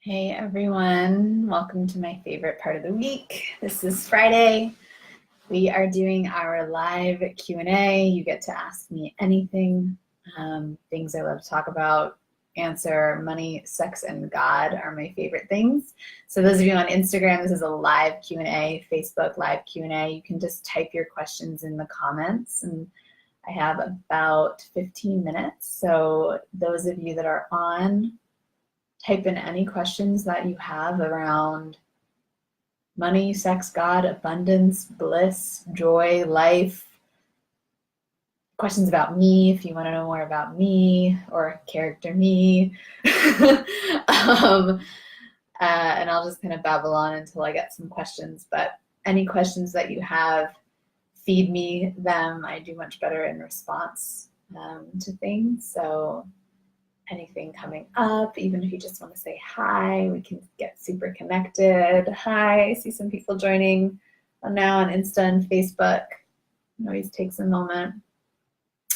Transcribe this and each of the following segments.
Hey everyone, welcome to my favorite part of the week. This is Friday. We are doing our live Q&A. You get to ask me anything, things I love to talk about, answer. Money, sex, and God are my favorite things. So those of you on Instagram, this is a live Q&A, Facebook live Q&A. You can just type your questions in the comments, and I have about 15 minutes. So those of you that are on, type in any questions that you have around money, sex, God, abundance, bliss, joy, life. Questions about me, if you want to know more about me or character me. And I'll just kind of babble on until I get some questions. But any questions that you have, feed me them. I do much better in response to things. So anything coming up, even if you just want to say hi, we can get super connected. Hi, I see some people joining now on Insta and Facebook. It always takes a moment.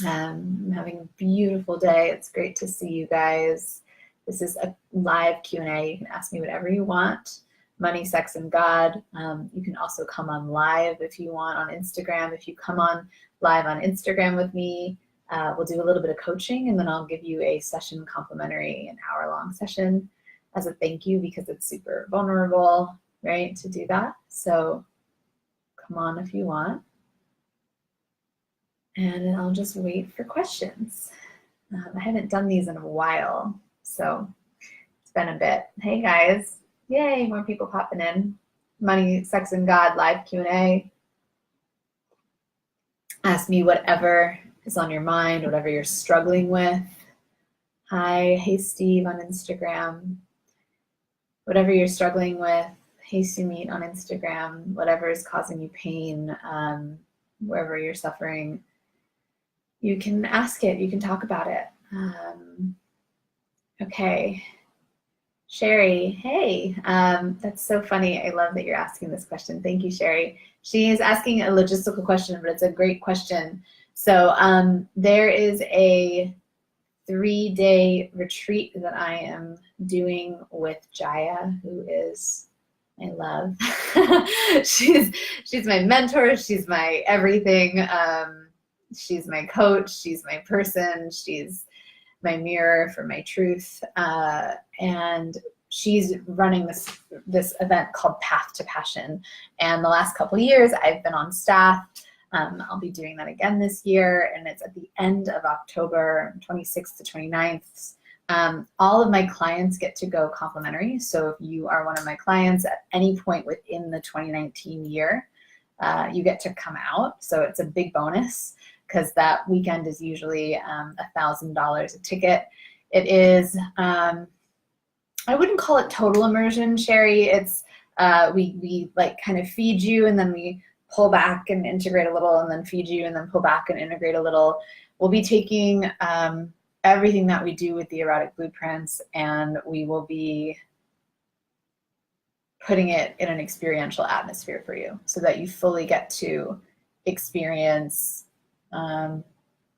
I'm having a beautiful day. It's great to see you guys. This is a live Q&A. You can ask me whatever you want. Money, sex, and God. You can also come on live if you want on Instagram. If you come on live on Instagram with me, we'll do a little bit of coaching, and then I'll give you a session complimentary, an hour-long session as a thank you, because it's super vulnerable, right, to do that. So come on if you want. And I'll just wait for questions. I haven't done these in a while, so it's been a bit. Hey guys, yay, more people popping in. Money, sex, and God live Q&A. Ask me whatever is on your mind, whatever you're struggling with. Hi, hey Steve on Instagram. Whatever you're struggling with, hey Sumit on Instagram, whatever is causing you pain, wherever you're suffering, you can ask it, you can talk about it. Okay, Sherry, hey, that's so funny. I love that you're asking this question. Thank you, Sherry. She is asking a logistical question, but it's a great question. So there is a 3-day retreat that I am doing with Jaya, who is my love. she's my mentor. She's my everything. She's my coach. She's my person. She's my mirror for my truth. And she's running this event called Path to Passion. And the last couple of years, I've been on staff. I'll be doing that again this year, and it's at the end of October, 26th to 29th. All of my clients get to go complimentary. So if you are one of my clients at any point within the 2019 year, you get to come out. So it's a big bonus, because that weekend is usually $1,000 a ticket. It is, I wouldn't call it total immersion, Sherry. It's, we like kind of feed you, and then we pull back and integrate a little, and then feed you, and then pull back and integrate a little. We'll be taking everything that we do with the erotic blueprints, and we will be putting it in an experiential atmosphere for you, so that you fully get to experience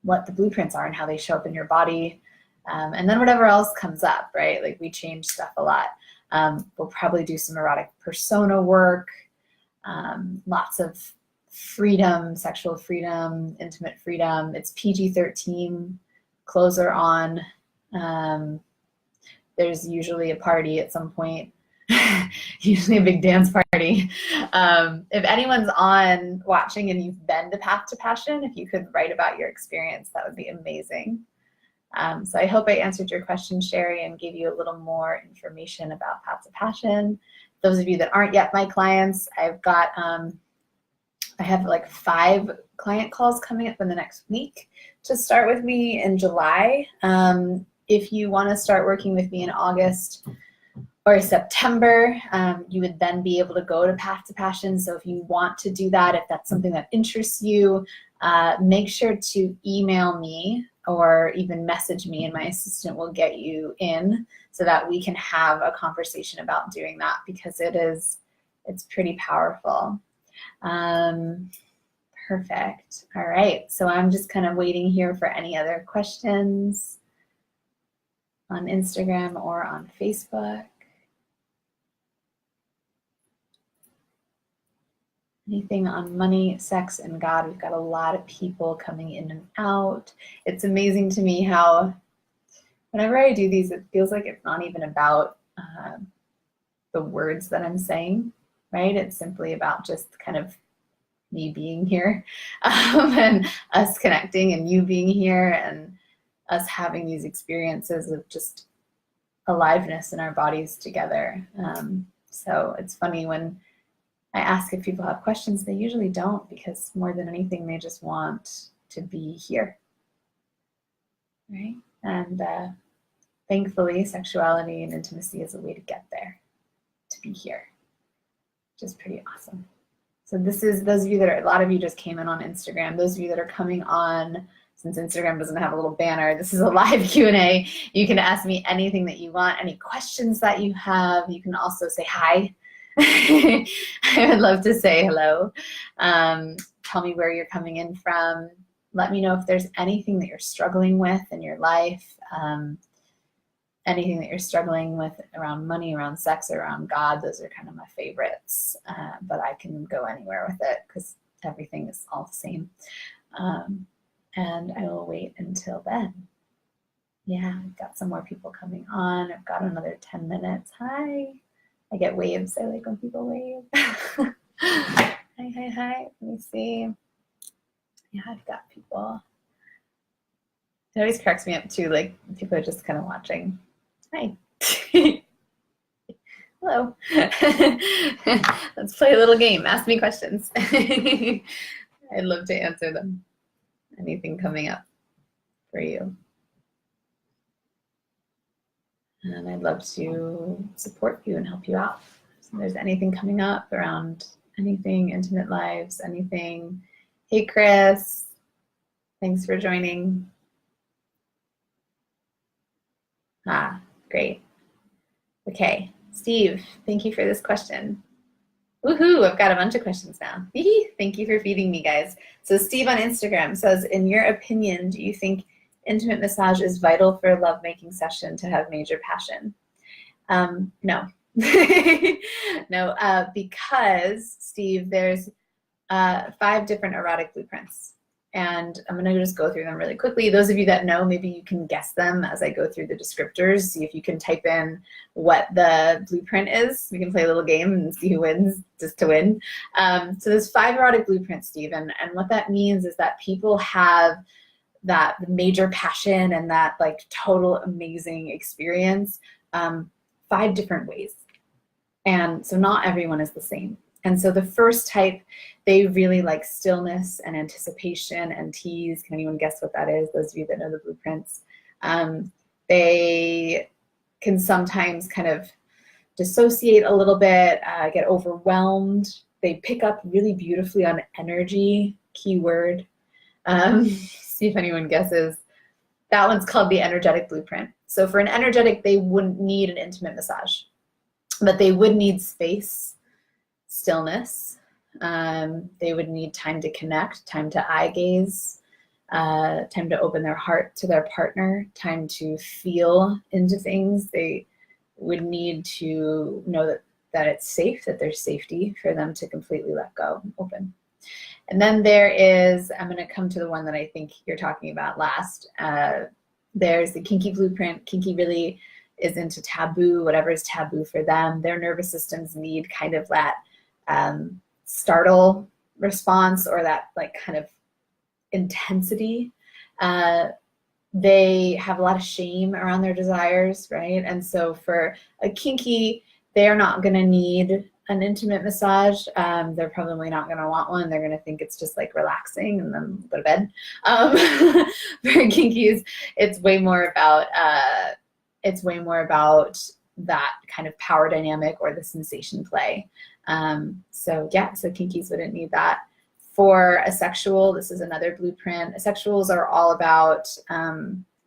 what the blueprints are and how they show up in your body. And then whatever else comes up, right? Like, we change stuff a lot. We'll probably do some erotic persona work, lots of freedom, sexual freedom, intimate freedom. It's PG-13, clothes are on. There's usually a party at some point, usually a big dance party. If anyone's on watching and you've been to Path to Passion, if you could write about your experience, that would be amazing. So I hope I answered your question, Sherry, and gave you a little more information about Path to Passion. Those of you that aren't yet my clients, I've got, I have like 5 client calls coming up in the next week to start with me in July. If you want to start working with me in August or September, you would then be able to go to Path to Passion. So if you want to do that, if that's something that interests you, make sure to email me or even message me, and my assistant will get you in so that we can have a conversation about doing that, because it's pretty powerful. Perfect. All right, so I'm just kind of waiting here for any other questions on Instagram or on Facebook. Anything on money, sex, and God? We've got a lot of people coming in and out. It's amazing to me how whenever I do these, it feels like it's not even about the words that I'm saying, right? It's simply about just kind of me being here and us connecting and you being here and us having these experiences of just aliveness in our bodies together. So it's funny when I ask if people have questions, they usually don't, because more than anything, they just want to be here, right? And thankfully, sexuality and intimacy is a way to get there, to be here, which is pretty awesome. So this is, those of you that are, a lot of you just came in on Instagram. Those of you that are coming on, since Instagram doesn't have a little banner, this is a live Q&A. You can ask me anything that you want, any questions that you have. You can also say hi. I would love to say hello. Tell me where you're coming in from. Let me know if there's anything that you're struggling with in your life, anything that you're struggling with around money, around sex, or around God. Those are kind of my favorites, but I can go anywhere with it because everything is all the same. And I will wait until then. Yeah, I've got some more people coming on. I've got another 10 minutes. Hi. I get waves. I like when people wave. Hi, hi, hi. Let me see. Yeah, I've got people. It always cracks me up too. Like people are just kind of watching. Hi. Hello. Let's play a little game. Ask me questions. I'd love to answer them. Anything coming up for you. And I'd love to support you and help you out. So if there's anything coming up around anything, intimate lives, anything. Hey, Chris. Thanks for joining. Ah, great. Okay, Steve, thank you for this question. Woohoo, I've got a bunch of questions now. Thank you for feeding me, guys. So Steve on Instagram says, in your opinion, do you think intimate massage is vital for a lovemaking session to have major passion? No. No, because, Steve, there's 5 different erotic blueprints. And I'm going to just go through them really quickly. Those of you that know, maybe you can guess them as I go through the descriptors. See if you can type in what the blueprint is. We can play a little game and see who wins, just to win. So there's 5 erotic blueprints, Steve. And what that means is that people have that major passion and that like total amazing experience 5 different ways. And so not everyone is the same. And so the first type, they really like stillness and anticipation and tease. Can anyone guess what that is? Those of you that know the blueprints. They can sometimes kind of dissociate a little bit, get overwhelmed. They pick up really beautifully on energy, keyword. See if anyone guesses. That one's called the energetic blueprint. So for an energetic, they wouldn't need an intimate massage, but they would need space, stillness. They would need time to connect, time to eye gaze, time to open their heart to their partner, time to feel into things. They would need to know that it's safe, that there's safety for them to completely let go, open. And then there is, I'm going to come to the one that I think you're talking about last. There's the kinky blueprint. Kinky really is into taboo, whatever is taboo for them. Their nervous systems need kind of that startle response or that like kind of intensity. They have a lot of shame around their desires, right? And so for a kinky, they are not going to need an intimate massage. They're probably not going to want one. They're going to think it's just like relaxing and then go to bed. For kinkies, it's way more about that kind of power dynamic or the sensation play. So kinkies wouldn't need that. For a sexual, this is another blueprint. Sexuals are all about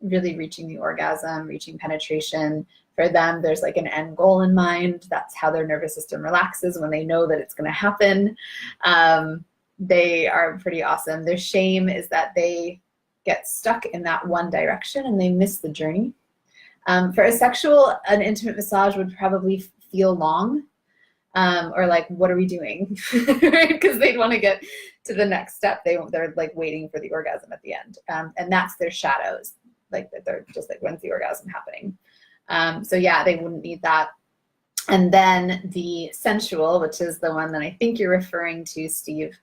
really reaching the orgasm, reaching penetration. For them, there's like an end goal in mind. That's how their nervous system relaxes when they know that it's going to happen. They are pretty awesome. Their shame is that they get stuck in that one direction and they miss the journey. For a sexual, an intimate massage would probably feel long. or like, what are we doing? Right? Because they'd want to get to the next step. They're like waiting for the orgasm at the end. And that's their shadows. Like they're just like, when's the orgasm happening? So yeah, they wouldn't need that. And then the sensual, which is the one that I think you're referring to, Steve,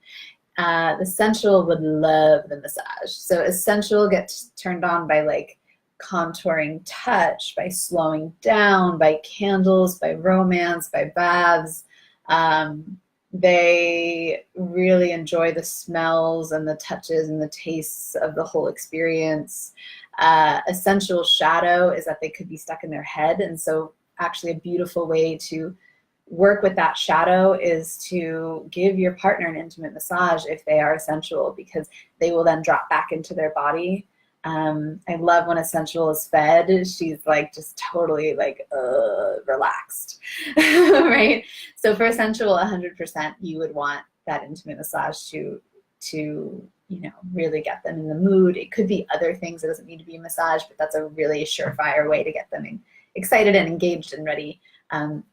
the sensual would love the massage. So a sensual gets turned on by like contouring touch, by slowing down, by candles, by romance, by baths. They really enjoy the smells and the touches and the tastes of the whole experience. A sensual shadow is that they could be stuck in their head. And so actually a beautiful way to work with that shadow is to give your partner an intimate massage if they are sensual, because they will then drop back into their body. I love when a sensual is fed. She's like just totally like relaxed, right? So for a sensual, 100%, you would want that intimate massage to really get them in the mood. It could be other things. It doesn't need to be a massage, but that's a really surefire way to get them excited and engaged and ready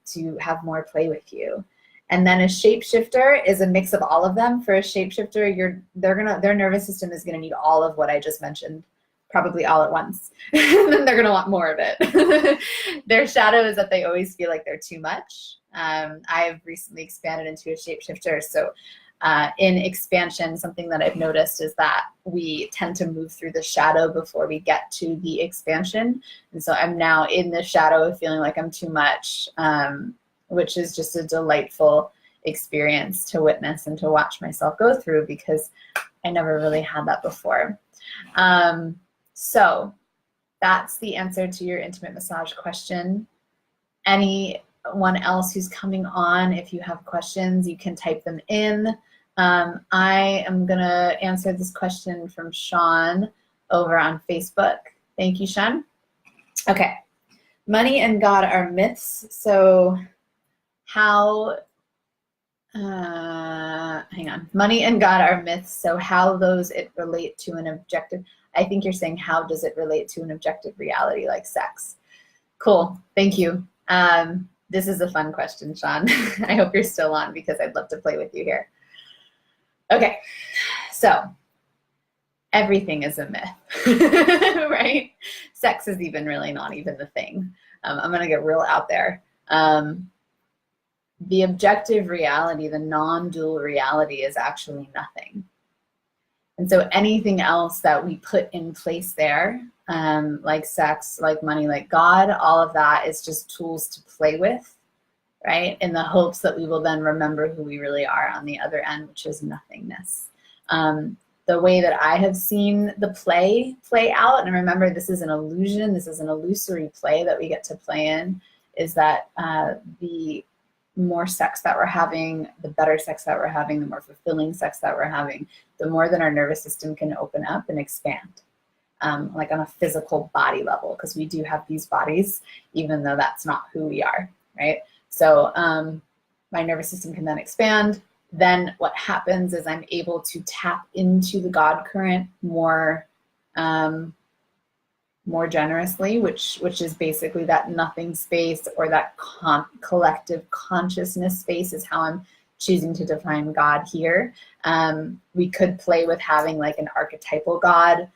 to have more play with you. And then a shapeshifter is a mix of all of them. For a shapeshifter, their nervous system is gonna need all of what I just mentioned, probably all at once. And then they're gonna want more of it. Their shadow is that they always feel like they're too much. I've recently expanded into a shapeshifter. So in expansion, something that I've noticed is that we tend to move through the shadow before we get to the expansion. And so I'm now in the shadow of feeling like I'm too much, which is just a delightful experience to witness and to watch myself go through, because I never really had that before. So that's the answer to your intimate massage question. Anyone else who's coming on, if you have questions, you can type them in. I am gonna answer this question from Sean over on Facebook. Thank you, Sean. Okay, money and God are myths. So how, hang on, money and God are myths. So how those it relate to an objective, I think you're saying how does it relate to an objective reality like sex? Cool, thank you. This is a fun question, Sean. I hope you're still on because I'd love to play with you here. Okay, so everything is a myth, right? Sex is even really not even the thing. I'm gonna get real out there. The objective reality, the non-dual reality, is actually nothing. And so anything else that we put in place there, like sex, like money, like God, all of that is just tools to play with, right? In the hopes that we will then remember who we really are on the other end, which is nothingness. The way that I have seen the play out, and remember this is an illusion, this is an illusory play that we get to play in, is that the more sex that we're having, the better sex that we're having, the more fulfilling sex that we're having, the more that our nervous system can open up and expand, like on a physical body level, because we do have these bodies, even though that's not who we are, right? So my nervous system can then expand. Then what happens is I'm able to tap into the God current more generously, which is basically that nothing space, or that collective consciousness space is how I'm choosing to define God here. We could play with having like an archetypal God.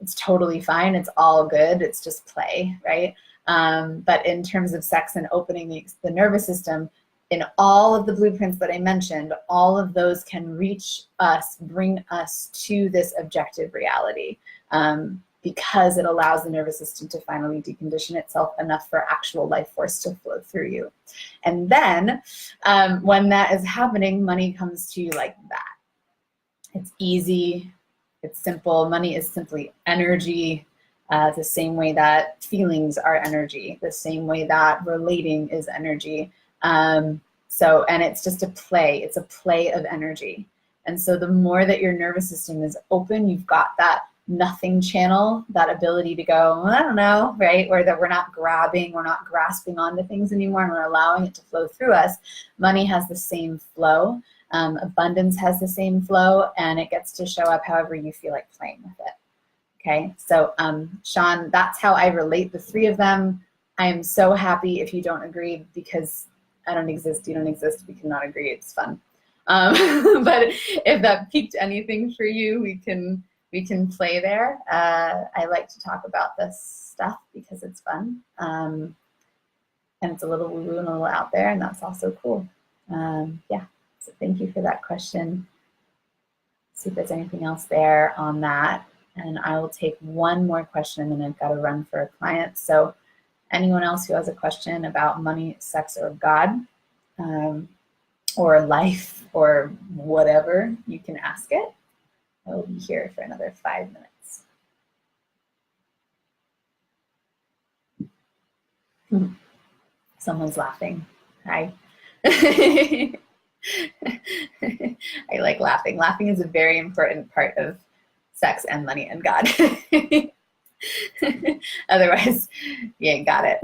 It's totally fine. It's all good. It's just play, right? But in terms of sex and opening the nervous system, in all of the blueprints that I mentioned, all of those can reach us, bring us to this objective reality. Because it allows the nervous system to finally decondition itself enough for actual life force to flow through you. And then when that is happening, money comes to you like that. It's easy, it's simple. Money is simply energy, the same way that feelings are energy, the same way that relating is energy. And it's just a play, it's a play of energy. And so the more that your nervous system is open, you've got that nothing channel, that ability to go, I don't know, right? Or that we're not grasping onto things anymore, and we're allowing it to flow through us. Money has the same flow. Abundance has the same flow, and it gets to show up however you feel like playing with it. Okay, so Sean, that's how I relate the three of them. I am so happy if you don't agree, because I don't exist, you don't exist, we cannot agree, it's fun. But if that piqued anything for you, we can play there. I like to talk about this stuff because it's fun. And it's a little woo-woo and a little out there, and that's also cool. Yeah, so thank you for that question. See if there's anything else there on that. And I will take one more question, and then I've got to run for a client. So anyone else who has a question about money, sex, or God, or life, or whatever, you can ask it. I will be here for another 5 minutes. Someone's laughing. Hi. I like laughing. Laughing is a very important part of sex and money and God. Otherwise, you ain't got it.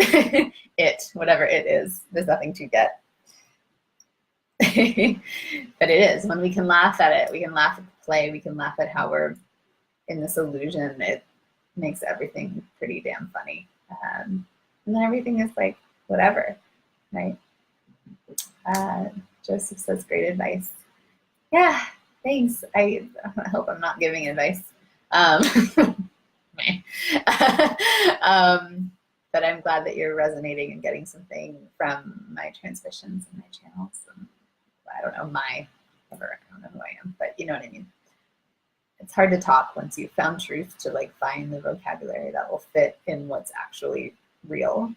It, whatever it is, there's nothing to get. But it is. When we can laugh at it, we can laugh at the play, we can laugh at how we're in this illusion, it makes everything pretty damn funny. And then everything is like, whatever, right? Joseph says, great advice. Yeah, thanks. I hope I'm not giving advice. But I'm glad that you're resonating and getting something from my transmissions and my channels. And I don't know I don't know who I am, but you know what I mean. It's hard to talk once you've found truth to like find the vocabulary that will fit in what's actually real.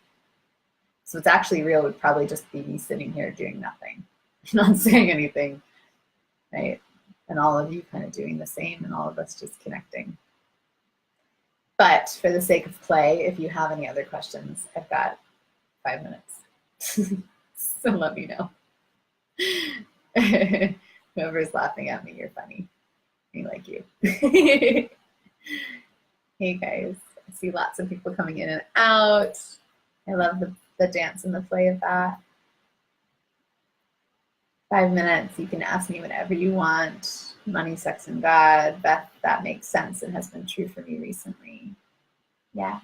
So what's actually real would probably just be me sitting here doing nothing, not saying anything, right? And all of you kind of doing the same, and all of us just connecting. But for the sake of play, if you have any other questions, I've got 5 minutes. So let me know. Whoever's laughing at me, you're funny. I like you. Hey guys, I see lots of people coming in and out. I love the dance and the play of that. 5 minutes, you can ask me whatever you want. Money, sex, and God. That makes sense and has been true for me recently. Yeah.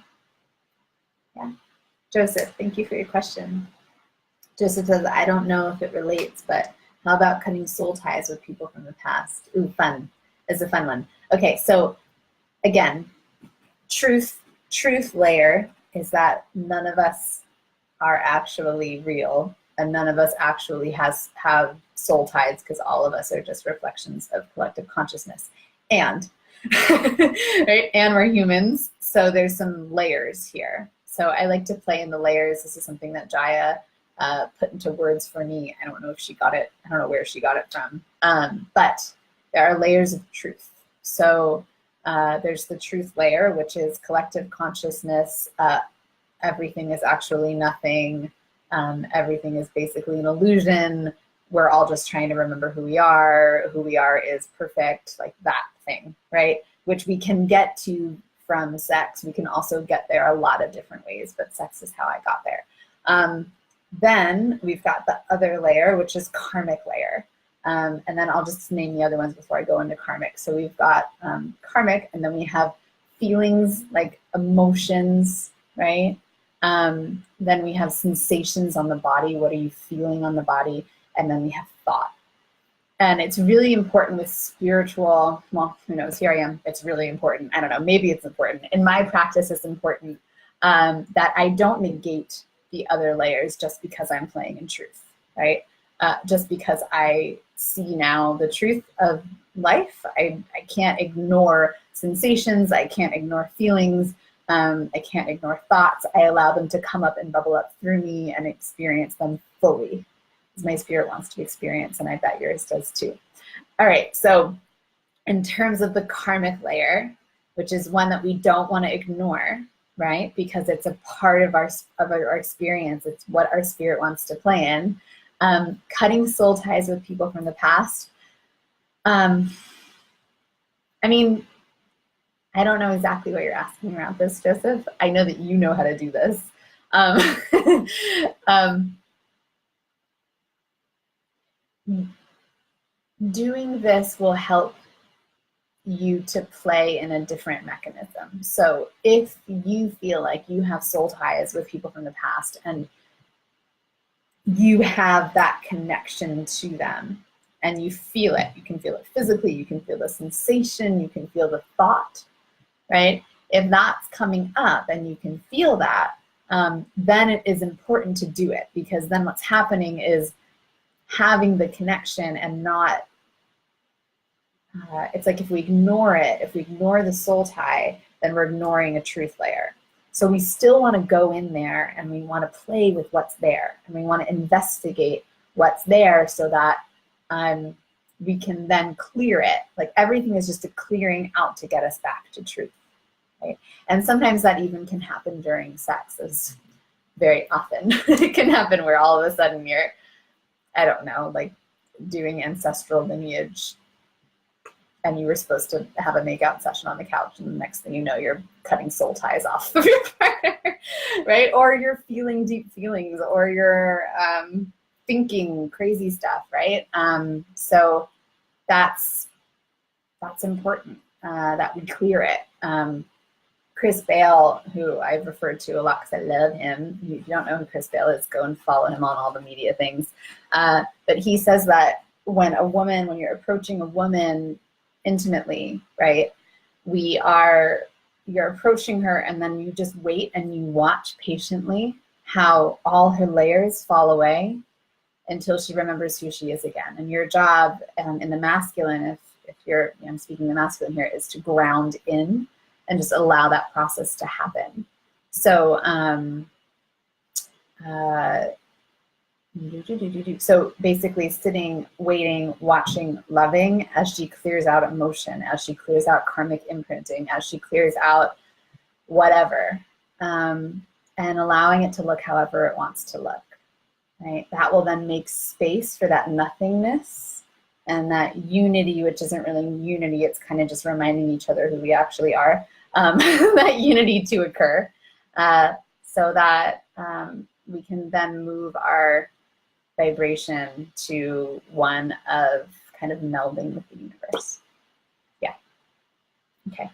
Joseph, thank you for your question. Joseph says, I don't know if it relates, but how about cutting soul ties with people from the past? Ooh, fun. It's a fun one. Okay, so again, truth layer is that none of us are actually real, and none of us actually have soul ties, because all of us are just reflections of collective consciousness. And right, and we're humans, so there's some layers here. So I like to play in the layers. This is something that Jaya put into words for me. I don't know if she got it. I don't know where she got it from. But there are layers of truth. So there's the truth layer, which is collective consciousness. Everything is actually nothing. Everything is basically an illusion. We're all just trying to remember who we are. Who we are is perfect, like that thing, right? Which we can get to from sex. We can also get there a lot of different ways, but sex is how I got there. Then we've got the other layer, which is karmic layer. And then I'll just name the other ones before I go into karmic. So we've got karmic, and then we have feelings like emotions, right? Then we have sensations on the body. What are you feeling on the body? And then we have thought. And it's really important with spiritual, well, who knows, here I am. It's really important. I don't know, maybe it's important. In my practice, it's important that I don't negate the other layers just because I'm playing in truth, right? Just because I see now the truth of life, I can't ignore sensations, I can't ignore feelings, I can't ignore thoughts. I allow them to come up and bubble up through me and experience them fully, as my spirit wants to experience, and I bet yours does too. All right, so in terms of the karmic layer, which is one that we don't want to ignore, right? Because it's a part of our experience. It's what our spirit wants to play in. Cutting soul ties with people from the past. I mean, I don't know exactly what you're asking around this, Joseph. I know that you know how to do this. Doing this will help you to play in a different mechanism. So if you feel like you have soul ties with people from the past, and you have that connection to them and you feel it. You can feel it physically, you can feel the sensation, you can feel the thought, right? If that's coming up and you can feel that, then it is important to do it, because then what's happening is having the connection and not, it's like if we ignore it, if we ignore the soul tie, then we're ignoring a truth layer. So we still want to go in there and we want to play with what's there and we want to investigate what's there so that we can then clear it. Like everything is just a clearing out to get us back to truth, right? And sometimes that even can happen during sex, as very often it can happen where all of a sudden you're, I don't know, like doing ancestral lineage and you were supposed to have a makeout session on the couch, and the next thing you know, you're cutting soul ties off of your partner, right? Or you're feeling deep feelings, or you're thinking crazy stuff, right? So that's important that we clear it. Chris Bale, who I've referred to a lot because I love him. If you don't know who Chris Bale is, go and follow him on all the media things. But he says that when you're approaching a woman intimately, right, you're approaching her and then you just wait and you watch patiently how all her layers fall away until she remembers who she is again. And your job in the masculine, if you're, I'm speaking the masculine here, is to ground in and just allow that process to happen. So so basically sitting, waiting, watching, loving as she clears out emotion, as she clears out karmic imprinting, as she clears out whatever, and allowing it to look however it wants to look, right? That will then make space for that nothingness and that unity, which isn't really unity, it's kind of just reminding each other who we actually are, that unity to occur, so that we can then move our vibration to one of kind of melding with the universe. Yeah. Okay.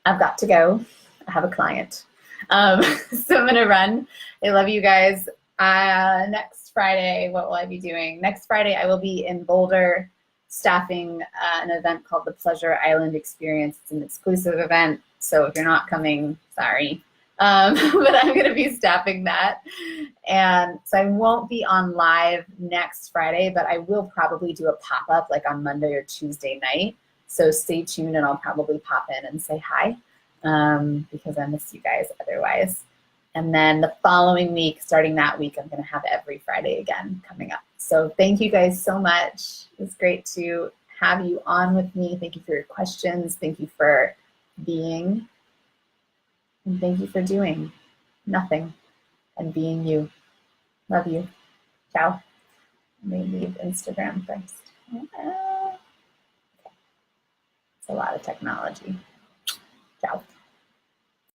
I've got to go. I have a client. So I'm going to run. I love you guys. Next Friday, what will I be doing? Next Friday, I will be in Boulder staffing an event called the Pleasure Island Experience. It's an exclusive event. So if you're not coming, sorry. But I'm going to be staffing that. And so I won't be on live next Friday, but I will probably do a pop-up like on Monday or Tuesday night. So stay tuned and I'll probably pop in and say hi, because I miss you guys otherwise. And then the following week, starting that week, I'm going to have every Friday again coming up. So thank you guys so much. It's great to have you on with me. Thank you for your questions. Thank you for being. And thank you for doing nothing and being you. Love you. Ciao. Let me leave Instagram first. It's a lot of technology.